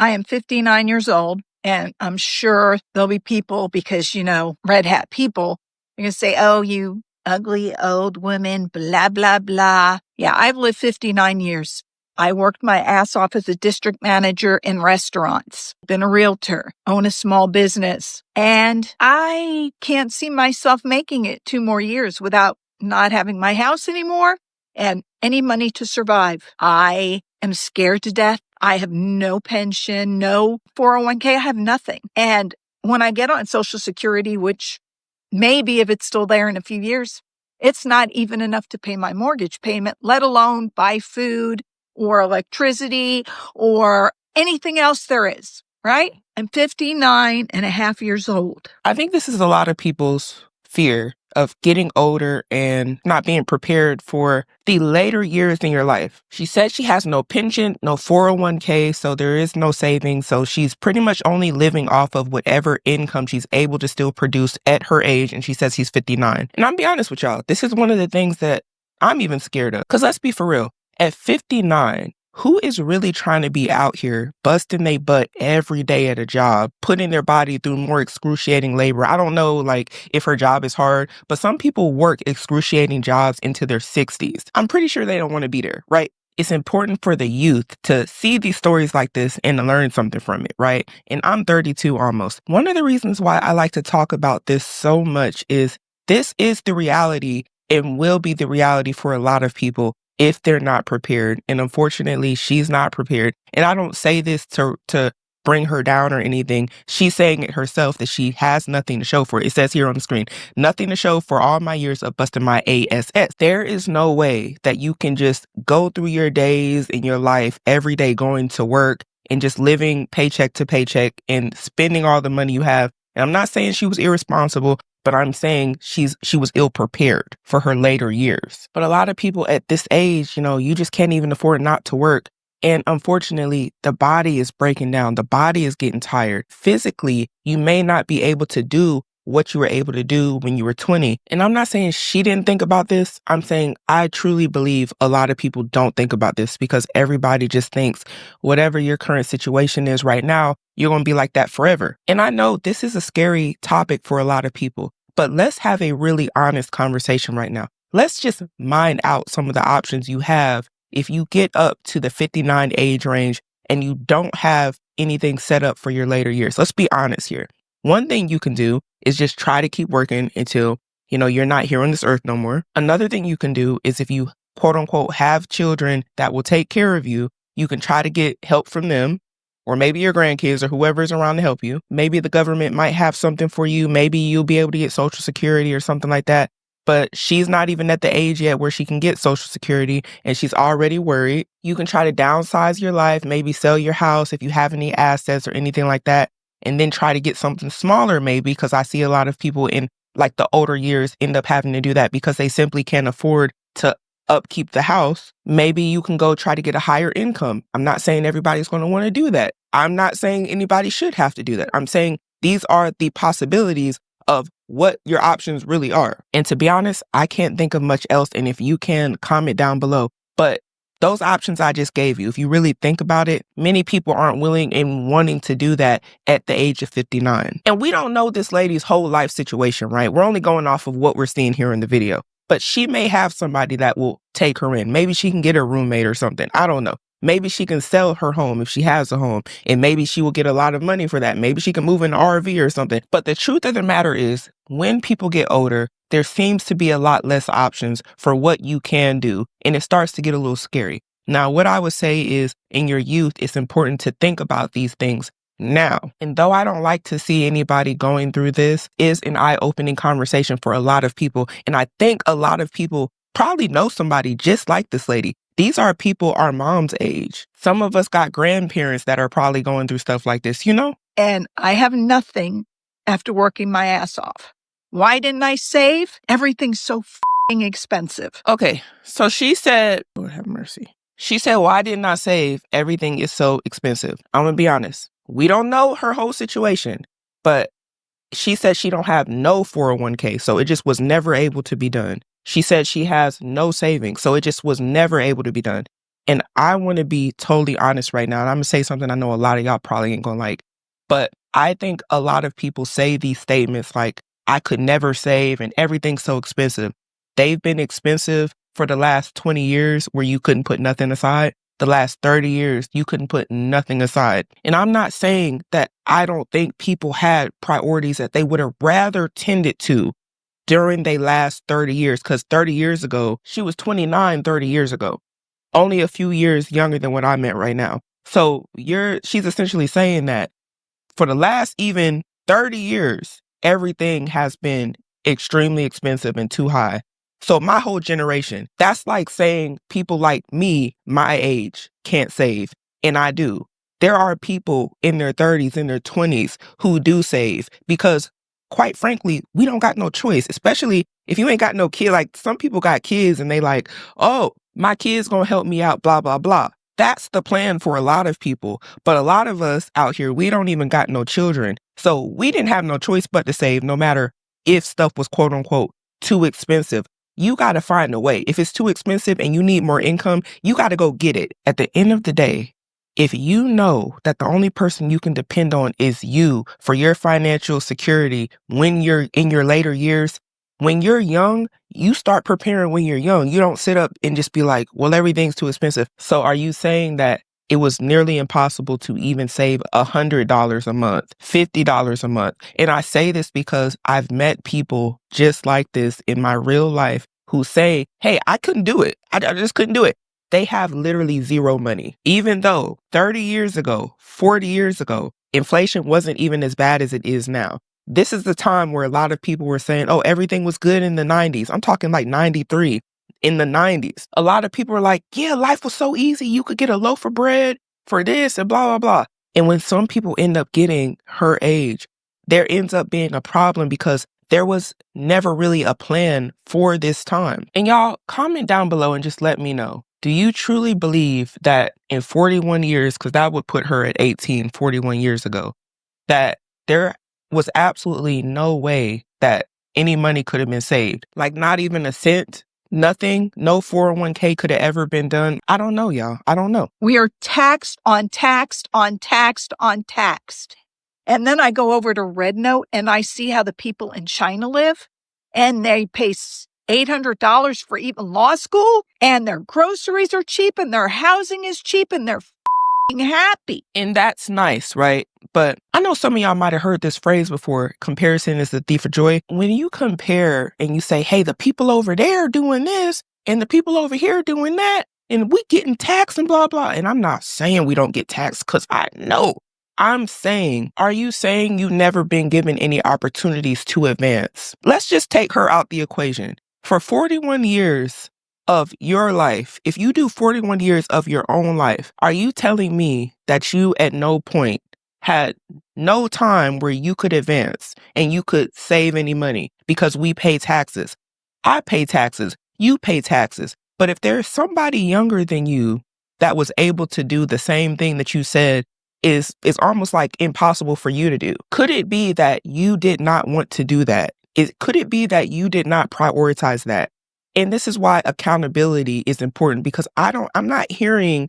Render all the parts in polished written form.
I am 59 years old, and I'm sure there'll be people, because, red hat people, are going to say, oh, you ugly old woman, blah, blah, blah. Yeah, I've lived 59 years. I worked my ass off as a district manager in restaurants, been a realtor, own a small business, and I can't see myself making it 2 more years without not having my house anymore and any money to survive. I am scared to death. I have no pension, no 401k. I have nothing. And when I get on Social Security, which maybe if it's still there in a few years, it's not even enough to pay my mortgage payment, let alone buy food or electricity or anything else there is, right? I'm 59 and a half years old. I think this is a lot of people's fear of getting older and not being prepared for the later years in your life. She said she has no pension, no 401k, so there is no savings. So she's pretty much only living off of whatever income she's able to still produce at her age. And she says she's 59. And I'm be honest with y'all, this is one of the things that I'm even scared of. Because let's be for real, at 59, who is really trying to be out here busting their butt every day at a job, putting their body through more excruciating labor? I don't know, if her job is hard, but some people work excruciating jobs into their 60s. I'm pretty sure they don't want to be there, right? It's important for the youth to see these stories like this and to learn something from it, right? And I'm 32 almost. One of the reasons why I like to talk about this so much is this is the reality and will be the reality for a lot of people if they're not prepared. And unfortunately, she's not prepared. And I don't say this to bring her down or anything. She's saying it herself that she has nothing to show for it. It says here on the screen, nothing to show for all my years of busting my ass. There is no way that you can just go through your days in your life every day going to work and just living paycheck to paycheck and spending all the money you have. And I'm not saying she was irresponsible, but I'm saying she was ill prepared for her later years. But a lot of people at this age, you just can't even afford not to work. And unfortunately, the body is breaking down. The body is getting tired. Physically, you may not be able to do what you were able to do when you were 20. And I'm not saying she didn't think about this. I'm saying I truly believe a lot of people don't think about this because everybody just thinks whatever your current situation is right now, you're going to be like that forever. And I know this is a scary topic for a lot of people, but let's have a really honest conversation right now. Let's just mine out some of the options you have if you get up to the 59 age range and you don't have anything set up for your later years. Let's be honest here. One thing you can do is just try to keep working until, you're not here on this earth no more. Another thing you can do is if you, quote unquote, have children that will take care of you, you can try to get help from them, or maybe your grandkids or whoever's around to help you. Maybe the government might have something for you. Maybe you'll be able to get Social Security or something like that. But she's not even at the age yet where she can get Social Security and she's already worried. You can try to downsize your life, maybe sell your house if you have any assets or anything like that, and then try to get something smaller maybe, because I see a lot of people in the older years end up having to do that because they simply can't afford to upkeep the house. Maybe you can go try to get a higher income. I'm not saying everybody's going to want to do that. I'm not saying anybody should have to do that. I'm saying these are the possibilities of what your options really are. And to be honest, I can't think of much else. And if you can, comment down below. But those options I just gave you, if you really think about it, many people aren't willing and wanting to do that at the age of 59. And we don't know this lady's whole life situation, right? We're only going off of what we're seeing here in the video. But she may have somebody that will take her in. Maybe she can get a roommate or something. I don't know. Maybe she can sell her home if she has a home, and maybe she will get a lot of money for that. Maybe she can move in an RV or something. But the truth of the matter is, when people get older, there seems to be a lot less options for what you can do, and it starts to get a little scary. Now, what I would say is, in your youth, it's important to think about these things now. And though I don't like to see anybody going through this, is an eye-opening conversation for a lot of people. And I think a lot of people probably know somebody just like this lady. These are people our mom's age. Some of us got grandparents that are probably going through stuff like this, And I have nothing after working my ass off. Why didn't I save? Everything's so f***ing expensive. Okay, so she said, Lord have mercy. She said, why didn't I save? Everything is so expensive. I'm going to be honest. We don't know her whole situation, but she said she don't have no 401k, so it just was never able to be done. She said she has no savings, so it just was never able to be done. And I want to be totally honest right now. And I'm going to say something I know a lot of y'all probably ain't going to like. But I think a lot of people say these statements like, I could never save and everything's so expensive. They've been expensive for the last 20 years where you couldn't put nothing aside. The last 30 years, you couldn't put nothing aside. And I'm not saying that I don't think people had priorities that they would have rather tended to during their last 30 years. Because 30 years ago, she was 29 30 years ago, only a few years younger than what I'm at right now. So she's essentially saying that for the last even 30 years, everything has been extremely expensive and too high. So my whole generation, that's like saying people like me, my age, can't save. And I do. There are people in their 30s, in their 20s who do save because, quite frankly, we don't got no choice, especially if you ain't got no kid. Like some people got kids and they like, oh, my kid's gonna help me out, blah, blah, blah. That's the plan for a lot of people. But a lot of us out here, we don't even got no children. So we didn't have no choice but to save, no matter if stuff was quote unquote too expensive. You got to find a way. If it's too expensive and you need more income, you got to go get it. At the end of the day, if you know that the only person you can depend on is you for your financial security when you're in your later years, when you're young, you start preparing when you're young. You don't sit up and just be like, well, everything's too expensive. So are you saying that it was nearly impossible to even save $100 a month, $50 a month? And I say this because I've met people just like this in my real life who say, hey, I couldn't do it. I just couldn't do it. They have literally zero money. Even though 30 years ago, 40 years ago, inflation wasn't even as bad as it is now. This is the time where a lot of people were saying, oh, everything was good in the 90s. I'm talking like 93. In the 90s, a lot of people were like, yeah, life was so easy. You could get a loaf of bread for this and blah, blah, blah. And when some people end up getting her age, there ends up being a problem because there was never really a plan for this time. And y'all comment down below and just let me know. Do you truly believe that in 41 years, because that would put her at 18, 41 years ago, that there was absolutely no way that any money could have been saved? Like not even a cent? Nothing, no 401k could have ever been done. I don't know, y'all. I don't know. We are taxed on taxed on taxed on taxed. And then I go over to Red Note and I see how the people in China live, and they pay $800 for even law school, and their groceries are cheap, and their housing is cheap, and they're happy. And that's nice, right? But I know some of y'all might have heard this phrase before, comparison is the thief of joy. When you compare and you say, hey, the people over there doing this and the people over here doing that, and we getting taxed and blah, blah. And I'm not saying we don't get taxed because I know. I'm saying, are you saying you've never been given any opportunities to advance? Let's just take her out the equation. For 41 years of your life, if you do 41 years of your own life, are you telling me that you at no point had no time where you could advance and you could save any money? Because we pay taxes. I pay taxes. You pay taxes. But if there's somebody younger than you that was able to do the same thing that you said is almost like impossible for you to do, could it be that you did not want to do that? Could it be that you did not prioritize that? And this is why accountability is important, because I'm not hearing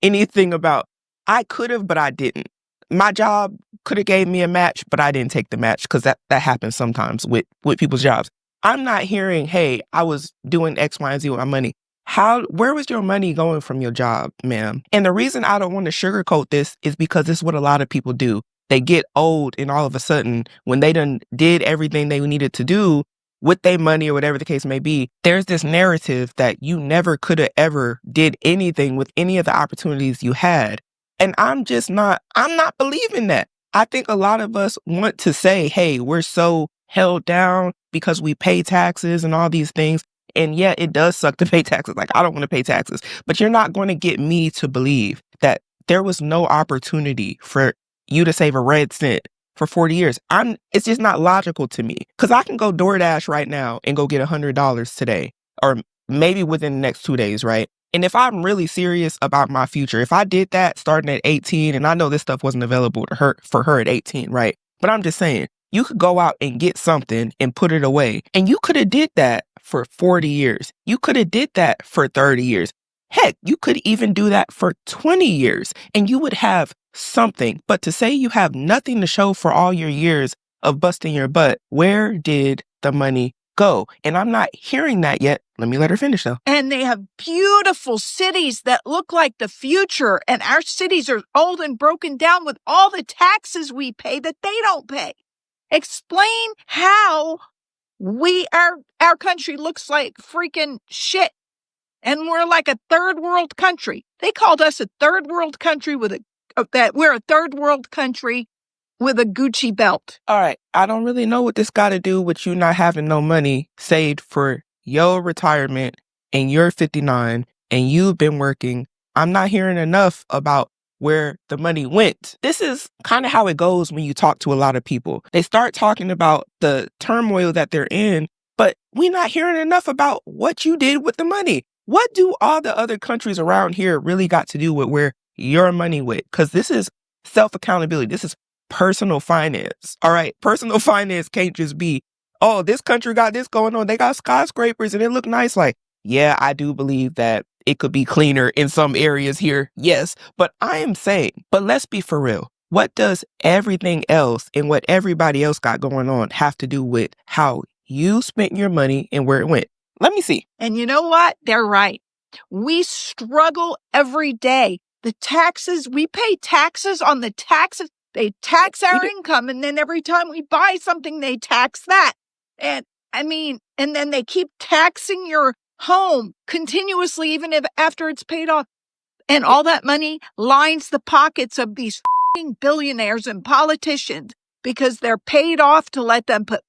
anything about I could have, but I didn't. My job could have gave me a match, but I didn't take the match, because that happens sometimes with people's jobs. I'm not hearing, hey, I was doing X, Y, and Z with my money. Where was your money going from your job, ma'am? And the reason I don't want to sugarcoat this is because this is what a lot of people do. They get old, and all of a sudden, when they done did everything they needed to do with their money or whatever the case may be, there's this narrative that you never could have ever did anything with any of the opportunities you had. And I'm not believing that. I think a lot of us want to say, hey, we're so held down because we pay taxes and all these things. And yeah, it does suck to pay taxes. Like, I don't want to pay taxes, but you're not going to get me to believe that there was no opportunity for you to save a red cent for 40 years. It's just not logical to me, because I can go DoorDash right now and go get $100 today, or maybe within the next 2 days, right? And if I'm really serious about my future, if I did that starting at 18, and I know this stuff wasn't available for her at 18, right? But I'm just saying, you could go out and get something and put it away. And you could have did that for 40 years. You could have did that for 30 years. Heck, you could even do that for 20 years and you would have something. But to say you have nothing to show for all your years of busting your butt, where did the money go? And I'm not hearing that yet. Let me let her finish though. And they have beautiful cities that look like the future. And our cities are old and broken down with all the taxes we pay that they don't pay. Explain how our country looks like freaking shit. And we're like a third world country. They called us a third world country we're a third world country with a Gucci belt. All right. I don't really know what this got to do with you not having no money saved for your retirement and you're 59 and you've been working. I'm not hearing enough about where the money went. This is kind of how it goes when you talk to a lot of people. They start talking about the turmoil that they're in, but we're not hearing enough about what you did with the money. What do all the other countries around here really got to do with where your money went? Because this is self-accountability. This is personal finance. All right. Personal finance can't just be, oh, this country got this going on. They got skyscrapers and it look nice. Like, yeah, I do believe that it could be cleaner in some areas here. Yes. But I am saying, but let's be for real. What does everything else and what everybody else got going on have to do with how you spent your money and where it went? Let me see. And you know what? They're right. We struggle every day. The taxes, we pay taxes on the taxes. They tax our income, and then every time we buy something, they tax that. And then they keep taxing your home continuously, even if after it's paid off. And all that money lines the pockets of these f***ing billionaires and politicians because they're paid off to let them put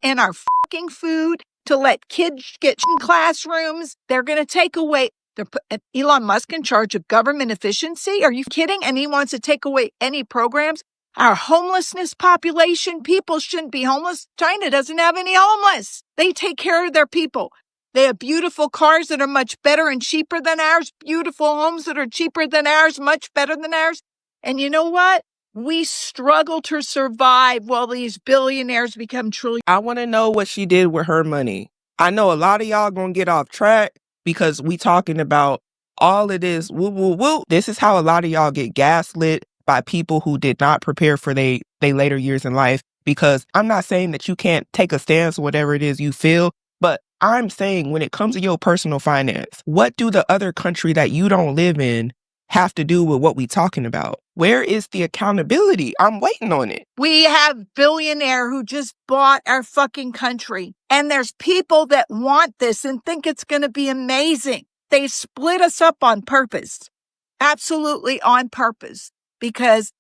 in our f***ing food, to let kids get in classrooms. They're going to take away. They're put Elon Musk in charge of government efficiency. Are you kidding? And he wants to take away any programs. Our homelessness population, people shouldn't be homeless. China doesn't have any homeless. They take care of their people. They have beautiful cars that are much better and cheaper than ours. Beautiful homes that are cheaper than ours, much better than ours. And you know what? We struggle to survive while these billionaires become trillion. I want to know what she did with her money. I know a lot of y'all gonna get off track because we talking about all of this woo woo woo. This is how a lot of y'all get gaslit by people who did not prepare for they later years in life. Because I'm not saying that you can't take a stance or whatever it is you feel, but I'm saying when it comes to your personal finance, what do the other country that you don't live in have to do with what we talking about? Where is the accountability? I'm waiting on it. We have billionaire who just bought our fucking country. And there's people that want this and think it's going to be amazing. They split us up on purpose. Absolutely on purpose. Because,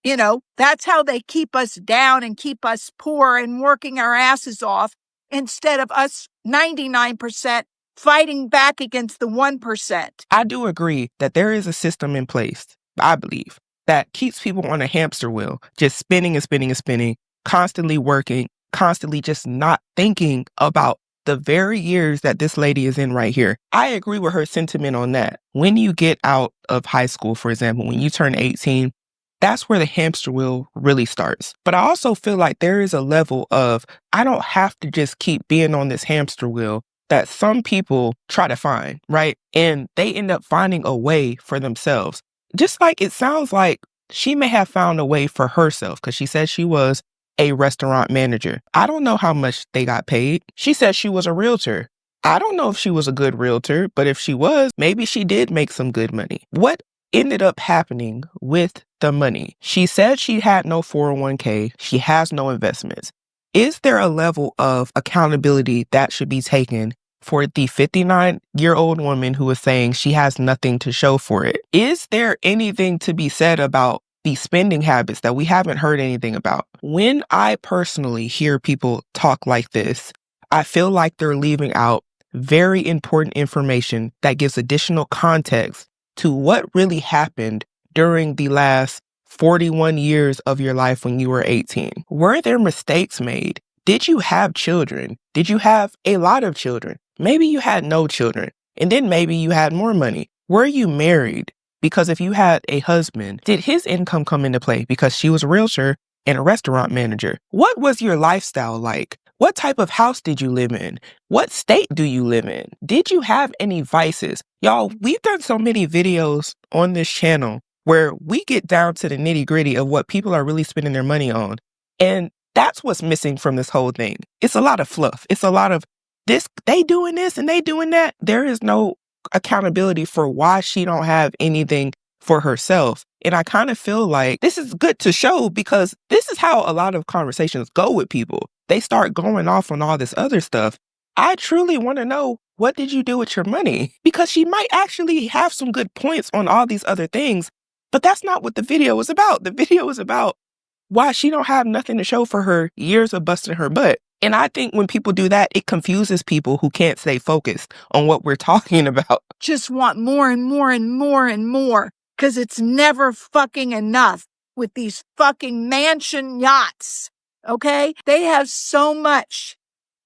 that's how they keep us down and keep us poor and working our asses off instead of us 99% fighting back against the 1%. I do agree that there is a system in place, I believe, that keeps people on a hamster wheel, just spinning and spinning and spinning, constantly working, constantly just not thinking about the very years that this lady is in right here. I agree with her sentiment on that. When you get out of high school, for example, when you turn 18, that's where the hamster wheel really starts. But I also feel like there is a level of, I don't have to just keep being on this hamster wheel that some people try to find, right? And they end up finding a way for themselves. Just like it sounds like she may have found a way for herself because she said she was a restaurant manager. I don't know how much they got paid. She said she was a realtor. I don't know if she was a good realtor, but if she was, maybe she did make some good money. What ended up happening with the money? She said she had no 401k. She has no investments. Is there a level of accountability that should be taken for the 59-year-old woman who is saying she has nothing to show for it? Is there anything to be said about the spending habits that we haven't heard anything about? When I personally hear people talk like this, I feel like they're leaving out very important information that gives additional context to what really happened during the last 41 years of your life when you were 18. Were there mistakes made? Did you have children? Did you have a lot of children? Maybe you had no children, and then maybe you had more money. Were you married? Because if you had a husband, did his income come into play because she was a realtor and a restaurant manager? What was your lifestyle like? What type of house did you live in? What state do you live in? Did you have any vices? Y'all, we've done so many videos on this channel where we get down to the nitty-gritty of what people are really spending their money on. And that's what's missing from this whole thing. It's a lot of fluff. It's a lot of this, they doing this and they doing that. There is no accountability for why she don't have anything for herself. And I kind of feel like this is good to show because this is how a lot of conversations go with people. They start going off on all this other stuff. I truly want to know, what did you do with your money? Because she might actually have some good points on all these other things, but that's not what the video was about. The video was about why she don't have nothing to show for her years of busting her butt. And I think when people do that, it confuses people who can't stay focused on what we're talking about. Just want more and more and more and more, because it's never fucking enough with these fucking mansion yachts, okay? They have so much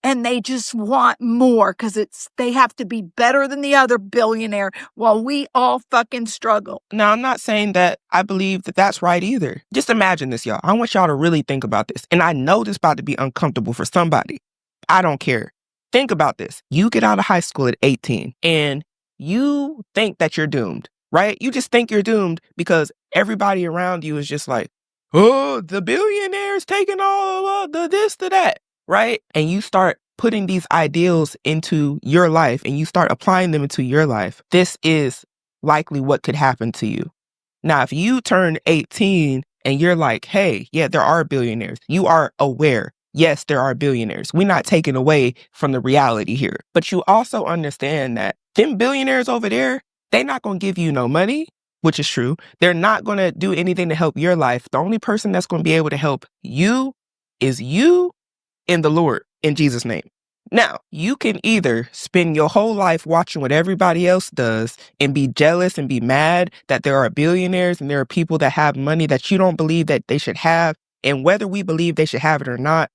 and they just want more because they have to be better than the other billionaire while we all fucking struggle. Now, I'm not saying that I believe that that's right either. Just imagine this, y'all. I want y'all to really think about this. And I know this is about to be uncomfortable for somebody. I don't care. Think about this. You get out of high school at 18 and you think that you're doomed, right? You just think you're doomed because everybody around you is just like, oh, the billionaire's taking all the this, the that, right? And you start putting these ideals into your life and you start applying them into your life. This is likely what could happen to you. Now, if you turn 18 and you're like, hey, yeah, there are billionaires. You are aware. Yes, there are billionaires. We're not taking away from the reality here. But you also understand that them billionaires over there, they're not going to give you no money, which is true. They're not going to do anything to help your life. The only person that's going to be able to help you is you and the Lord in Jesus' name. Now, you can either spend your whole life watching what everybody else does and be jealous and be mad that there are billionaires and there are people that have money that you don't believe that they should have. And whether we believe they should have it or not,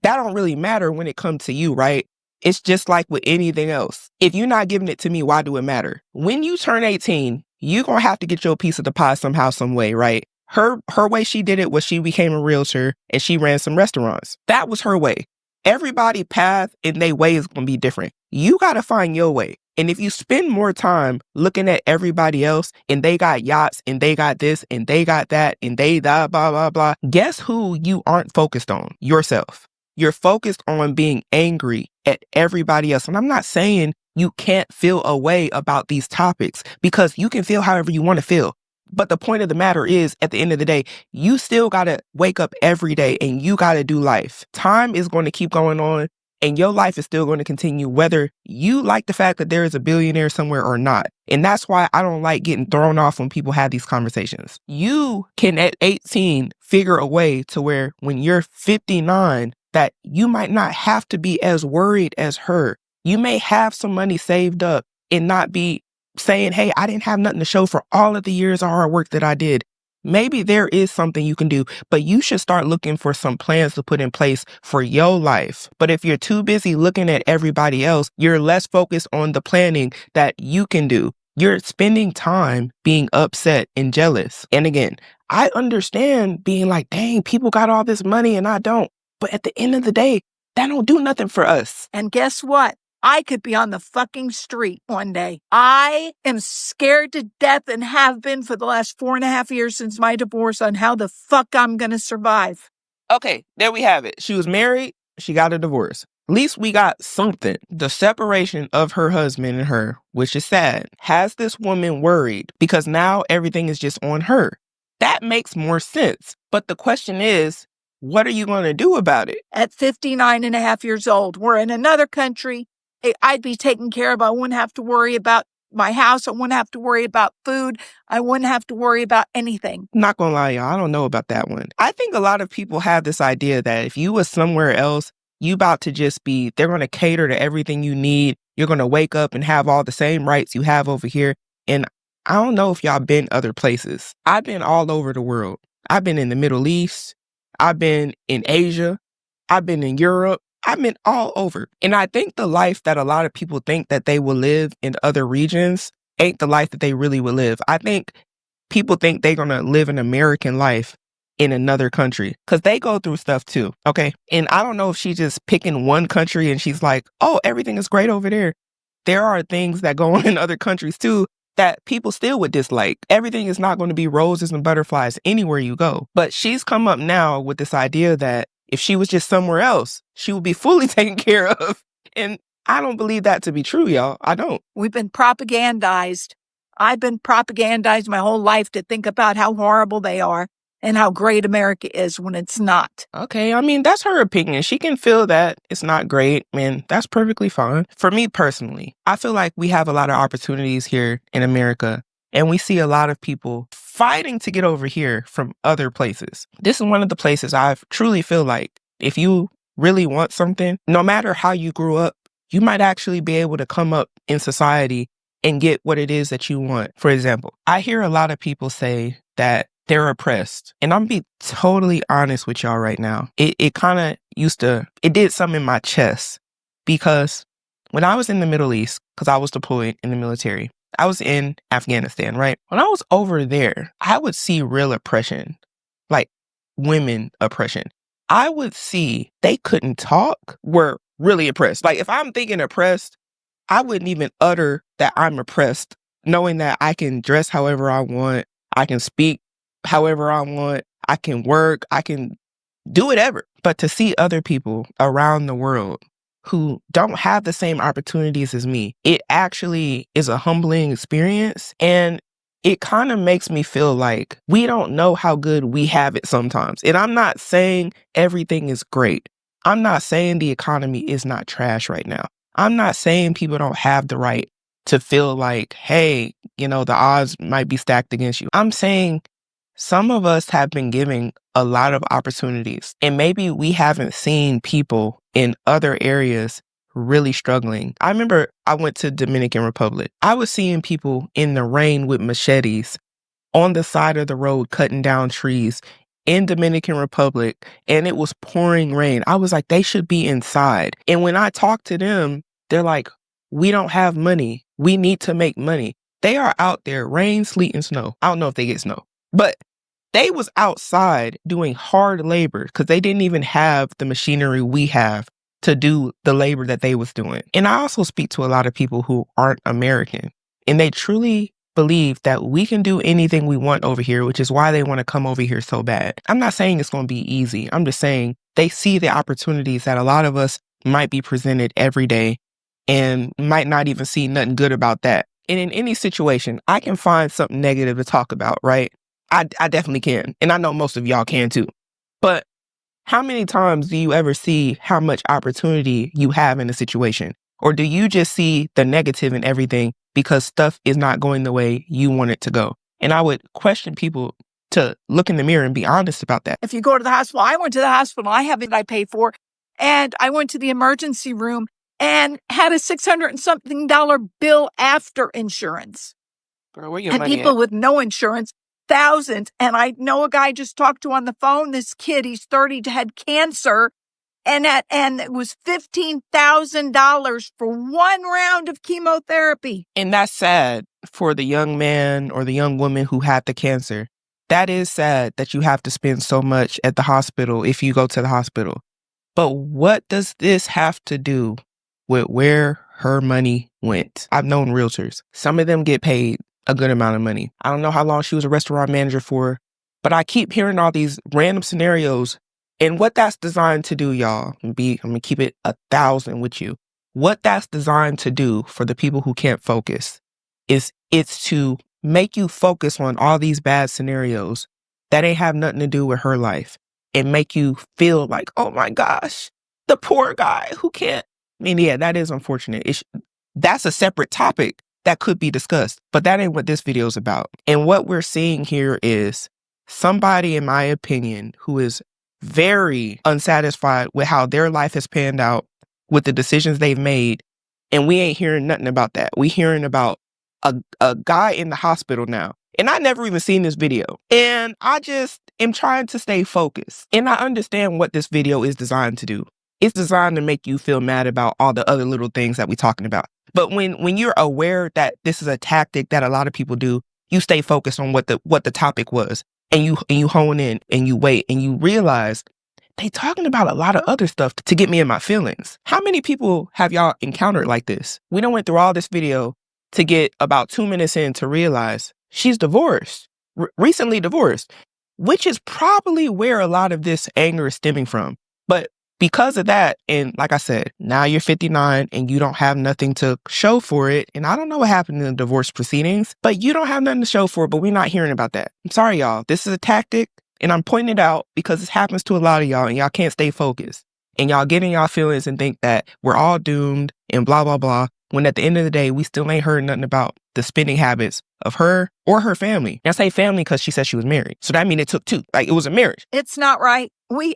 that don't really matter when it comes to you, right? It's just like with anything else. If you're not giving it to me, why do it matter? When you turn 18, you're going to have to get your piece of the pie somehow, some way, right? Her way she did it was she became a realtor and she ran some restaurants. That was her way. Everybody's path and their way is going to be different. You got to find your way. And if you spend more time looking at everybody else and they got yachts and they got this and they got that and they blah, blah, blah, blah, guess who you aren't focused on? Yourself. You're focused on being angry at everybody else. And I'm not saying you can't feel a way about these topics because you can feel however you want to feel. But the point of the matter is, at the end of the day, you still got to wake up every day and you got to do life. Time is going to keep going on and your life is still going to continue whether you like the fact that there is a billionaire somewhere or not. And that's why I don't like getting thrown off when people have these conversations. You can at 18 figure a way to where when you're 59, that you might not have to be as worried as her. You may have some money saved up and not be saying, hey, I didn't have nothing to show for all of the years of hard work that I did. Maybe there is something you can do, but you should start looking for some plans to put in place for your life. But if you're too busy looking at everybody else, you're less focused on the planning that you can do. You're spending time being upset and jealous. And again, I understand being like, dang, people got all this money and I don't. But at the end of the day, that don't do nothing for us. And guess what? I could be on the fucking street one day. I am scared to death and have been for the last 4.5 years since my divorce on how the fuck I'm going to survive. Okay, there we have it. She was married. She got a divorce. At least we got something. The separation of her husband and her, which is sad, has this woman worried because now everything is just on her. That makes more sense. But the question is, what are you going to do about it? At 59.5 years old, we're in another country. I'd be taken care of. I wouldn't have to worry about my house. I wouldn't have to worry about food. I wouldn't have to worry about anything. Not gonna lie, y'all, I don't know about that one. I think a lot of people have this idea that if you was somewhere else, you about to just be, they're going to cater to everything you need. You're going to wake up and have all the same rights you have over here. And I don't know if y'all been other places. I've been all over the world. I've been in the Middle East. I've been in Asia. I've been in Europe. I've been all over. And I think the life that a lot of people think that they will live in other regions ain't the life that they really will live. I think people think they're going to live an American life in another country, because they go through stuff too, okay? And I don't know if she's just picking one country and she's like, oh, everything is great over there. There are things that go on in other countries too that people still would dislike. Everything is not going to be roses and butterflies anywhere you go. But she's come up now with this idea that if she was just somewhere else, she would be fully taken care of. And I don't believe that to be true, y'all. I don't. We've been propagandized. I've been propagandized my whole life to think about how horrible they are and how great America is when it's not. Okay, I mean, that's her opinion. She can feel that it's not great, and that's perfectly fine. For me personally, I feel like we have a lot of opportunities here in America, and we see a lot of people fighting to get over here from other places. This is one of the places I truly feel like if you really want something, no matter how you grew up, you might actually be able to come up in society and get what it is that you want. For example, I hear a lot of people say that they're oppressed. And I'm gonna be totally honest with y'all right now. It kind of it did something in my chest, because when I was in the Middle East, because I was deployed in the military, I was in Afghanistan, right? When I was over there, I would see real oppression, like women oppression. I would see they couldn't talk, were really oppressed. Like if I'm thinking oppressed, I wouldn't even utter that I'm oppressed, knowing that I can dress however I want, I can speak however I want, I can work, I can do whatever. But to see other people around the world who don't have the same opportunities as me, it actually is a humbling experience. And it kind of makes me feel like we don't know how good we have it sometimes. And I'm not saying everything is great. I'm not saying the economy is not trash right now. I'm not saying people don't have the right to feel like, hey, the odds might be stacked against you. I'm saying some of us have been given a lot of opportunities, and maybe we haven't seen people in other areas really struggling. I remember I went to Dominican Republic. I was seeing people in the rain with machetes on the side of the road cutting down trees in Dominican Republic, and it was pouring rain. I was like, they should be inside. And when I talked to them, they're like, we don't have money. We need to make money. They are out there, rain, sleet, and snow. I don't know if they get snow, but they was outside doing hard labor because they didn't even have the machinery we have to do the labor that they was doing. And I also speak to a lot of people who aren't American, and they truly believe that we can do anything we want over here, which is why they want to come over here so bad. I'm not saying it's going to be easy. I'm just saying they see the opportunities that a lot of us might be presented every day and might not even see nothing good about that. And in any situation, I can find something negative to talk about, right? I definitely can. And I know most of y'all can too. But how many times do you ever see how much opportunity you have in a situation? Or do you just see the negative in everything because stuff is not going the way you want it to go? And I would question people to look in the mirror and be honest about that. If you go to the hospital, I went to the hospital, I have it I pay for, and I went to the emergency room and had a $600 and something bill after insurance. Girl, where your and money people at? with no insurance, thousands. And I know a guy I just talked to on the phone, this kid, he's 30, had cancer, and it was $15,000 for one round of chemotherapy. And that's sad for the young man or the young woman who had the cancer. That is sad that you have to spend so much at the hospital if you go to the hospital. But what does this have to do with where her money went? I've known realtors. Some of them get paid a good amount of money. I don't know how long she was a restaurant manager for, but I keep hearing all these random scenarios. And what that's designed to do, y'all, I'm gonna keep it 1,000 with you. What that's designed to do for the people who can't focus is it's to make you focus on all these bad scenarios that ain't have nothing to do with her life, and make you feel like, oh my gosh, the poor guy who can't. I mean, yeah, that is unfortunate. That's a separate topic that could be discussed, but that ain't what this video is about. And what we're seeing here is somebody, in my opinion, who is very unsatisfied with how their life has panned out, with the decisions they've made, and we ain't hearing nothing about that. We hearing about a guy in the hospital now. And I never even seen this video. And I just am trying to stay focused. And I understand what this video is designed to do. It's designed to make you feel mad about all the other little things that we're talking about. But when you're aware that this is a tactic that a lot of people do, you stay focused on what the topic was. and you hone in and you wait and you realize they talking about a lot of other stuff to get me in my feelings. How many people have y'all encountered like this? We done went through all this video to get about 2 minutes in to realize she's divorced, recently divorced, which is probably where a lot of this anger is stemming from. But because of that, and like I said, now you're 59 and you don't have nothing to show for it. And I don't know what happened in the divorce proceedings, but you don't have nothing to show for it, but we're not hearing about that. I'm sorry, y'all. This is a tactic, and I'm pointing it out because this happens to a lot of y'all, and y'all can't stay focused. And y'all get in y'all feelings and think that we're all doomed and blah, blah, blah, when at the end of the day, we still ain't heard nothing about the spending habits of her or her family. And I say family because she said she was married. So that means it took two. Like, it was a marriage. It's not right.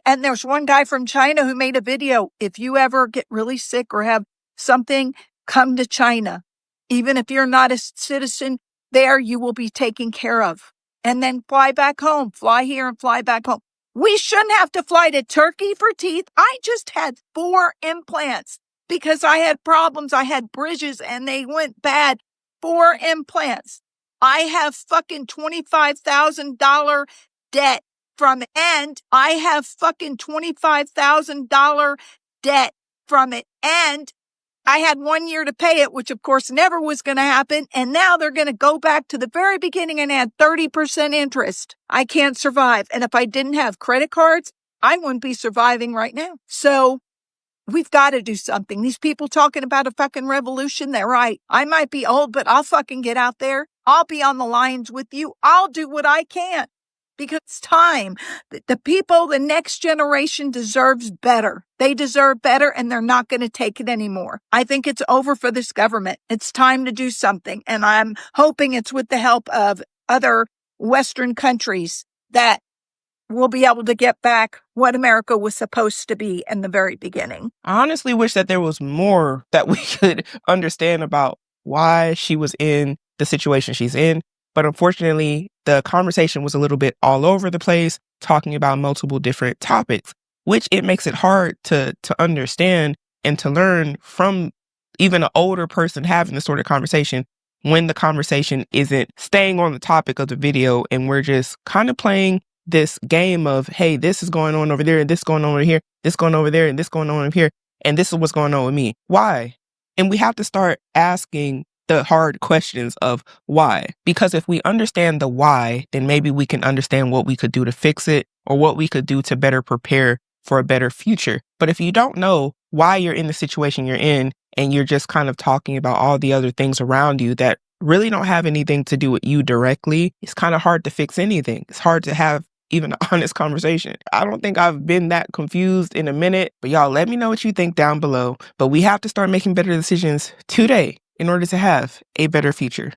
And there's one guy from China who made a video. If you ever get really sick or have something, come to China. Even if you're not a citizen there, you will be taken care of. And then fly back home, fly here and fly back home. We shouldn't have to fly to Turkey for teeth. I just had 4 implants because I had problems. I had bridges and they went bad. 4 implants. I have fucking $25,000 debt from it. And I have fucking $25,000 debt from it. And I had 1 year to pay it, which of course never was going to happen. And now they're going to go back to the very beginning and add 30% interest. I can't survive. And if I didn't have credit cards, I wouldn't be surviving right now. So we've got to do something. These people talking about a fucking revolution, they're right. I might be old, but I'll fucking get out there. I'll be on the lines with you. I'll do what I can because it's time. The people, the next generation deserves better. They deserve better and they're not going to take it anymore. I think it's over for this government. It's time to do something. And I'm hoping it's with the help of other Western countries that we'll be able to get back what America was supposed to be in the very beginning. I honestly wish that there was more that we could understand about why she was in the situation she's in. But unfortunately, the conversation was a little bit all over the place, talking about multiple different topics, which it makes it hard to understand and to learn from even an older person having this sort of conversation when the conversation isn't staying on the topic of the video and we're just kind of playing this game of, hey, this is going on over there and this going on over here, this going over there and this going on over here, and this is what's going on with me. Why? And we have to start asking the hard questions of why. Because if we understand the why, then maybe we can understand what we could do to fix it or what we could do to better prepare for a better future. But if you don't know why you're in the situation you're in and you're just kind of talking about all the other things around you that really don't have anything to do with you directly, it's kind of hard to fix anything. It's hard to have even an honest conversation. I don't think I've been that confused in a minute, but y'all let me know what you think down below. But we have to start making better decisions today in order to have a better future.